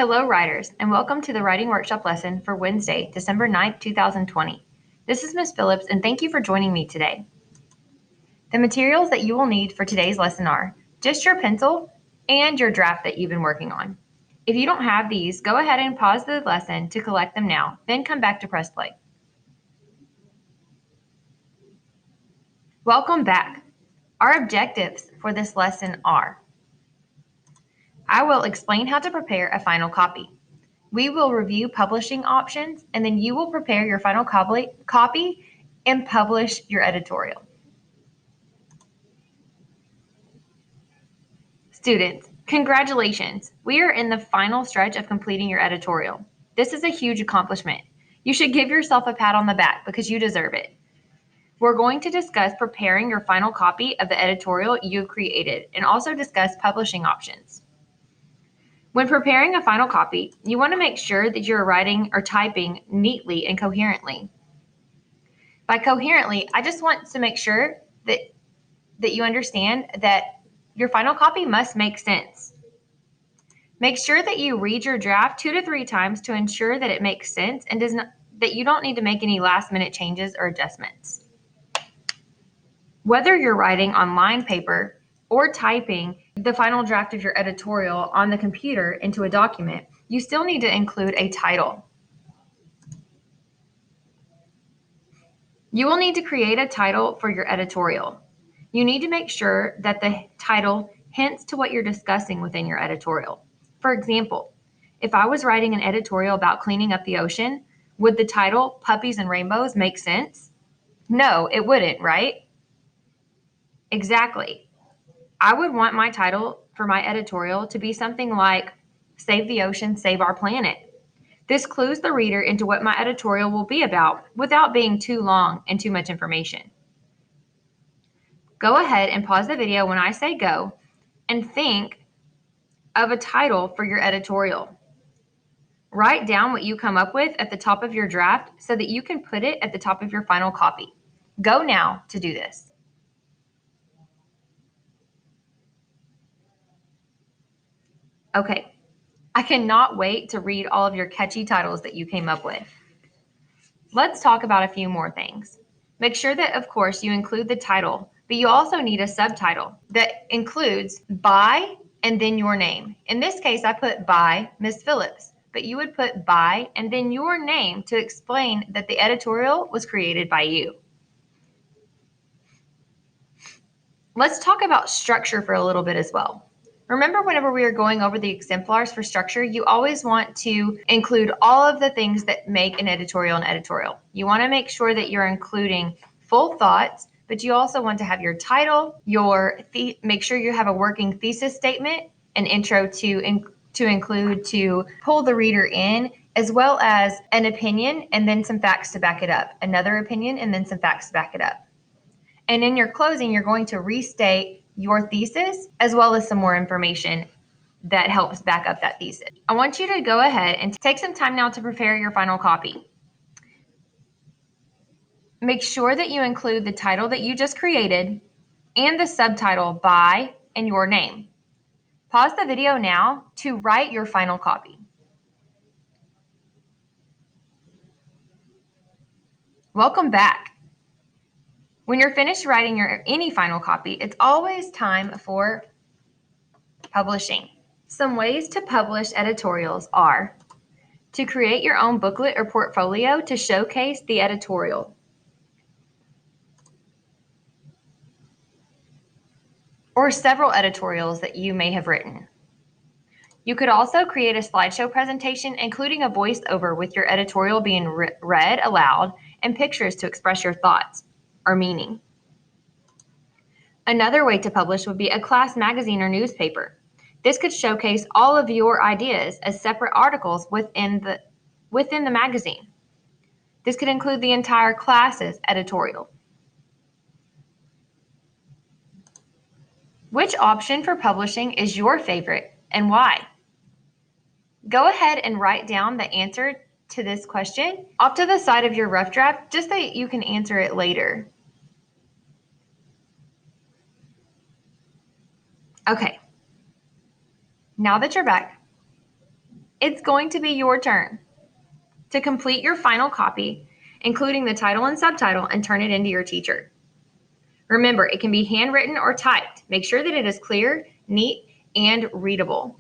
Hello, writers, and welcome to the Writing Workshop lesson for Wednesday, December 9th, 2020. This is Ms. Phillips, and thank you for joining me today. The materials that you will need for today's lesson are just your pencil and your draft that you've been working on. If you don't have these, go ahead and pause the lesson to collect them now, then come back to press play. Welcome back. Our objectives for this lesson are: I will explain how to prepare a final copy. We will review publishing options, and then you will prepare your final copy and publish your editorial. Students, congratulations! We are in the final stretch of completing your editorial. This is a huge accomplishment. You should give yourself a pat on the back because you deserve it. We're going to discuss preparing your final copy of the editorial you created and also discuss publishing options. When preparing a final copy, you want to make sure that you're writing or typing neatly and coherently. By coherently, I just want to make sure that you understand that your final copy must make sense. Make sure that you read your draft 2 to 3 times to ensure that it makes sense and that you don't need to make any last-minute changes or adjustments. Whether you're writing on lined paper or typing the final draft of your editorial on the computer into a document, you still need to include a title. You will need to create a title for your editorial. You need to make sure that the title hints to what you're discussing within your editorial. For example, if I was writing an editorial about cleaning up the ocean, would the title, Puppies and Rainbows, make sense? No, it wouldn't, right? Exactly. I would want my title for my editorial to be something like Save the Ocean, Save Our Planet. This clues the reader into what my editorial will be about without being too long and too much information. Go ahead and pause the video when I say go and think of a title for your editorial. Write down what you come up with at the top of your draft so that you can put it at the top of your final copy. Go now to do this. Okay, I cannot wait to read all of your catchy titles that you came up with. Let's talk about a few more things. Make sure that, of course, you include the title, but you also need a subtitle that includes by and then your name. In this case, I put by Ms. Phillips, but you would put by and then your name to explain that the editorial was created by you. Let's talk about structure for a little bit as well. Remember, whenever we are going over the exemplars for structure, you always want to include all of the things that make an editorial an editorial. You want to make sure that you're including full thoughts, but you also want to have your title, make sure you have a working thesis statement, an intro to include to pull the reader in, as well as an opinion and then some facts to back it up, another opinion and then some facts to back it up. And in your closing, you're going to restate your thesis as well as some more information that helps back up that thesis. I want you to go ahead and take some time now to prepare your final copy. Make sure that you include the title that you just created and the subtitle by and your name. Pause the video now to write your final copy. Welcome back. When you're finished writing any final copy, it's always time for publishing. Some ways to publish editorials are to create your own booklet or portfolio to showcase the editorial, or several editorials that you may have written. You could also create a slideshow presentation, including a voiceover with your editorial being read aloud and pictures to express your thoughts or meaning. Another way to publish would be a class magazine or newspaper. This could showcase all of your ideas as separate articles within the magazine. This could include the entire class's editorial. Which option for publishing is your favorite and why? Go ahead and write down the answer to this question off to the side of your rough draft just so that you can answer it later. Okay, now that you're back, it's going to be your turn to complete your final copy, including the title and subtitle, and turn it into your teacher. Remember, it can be handwritten or typed. Make sure that it is clear, neat, and readable.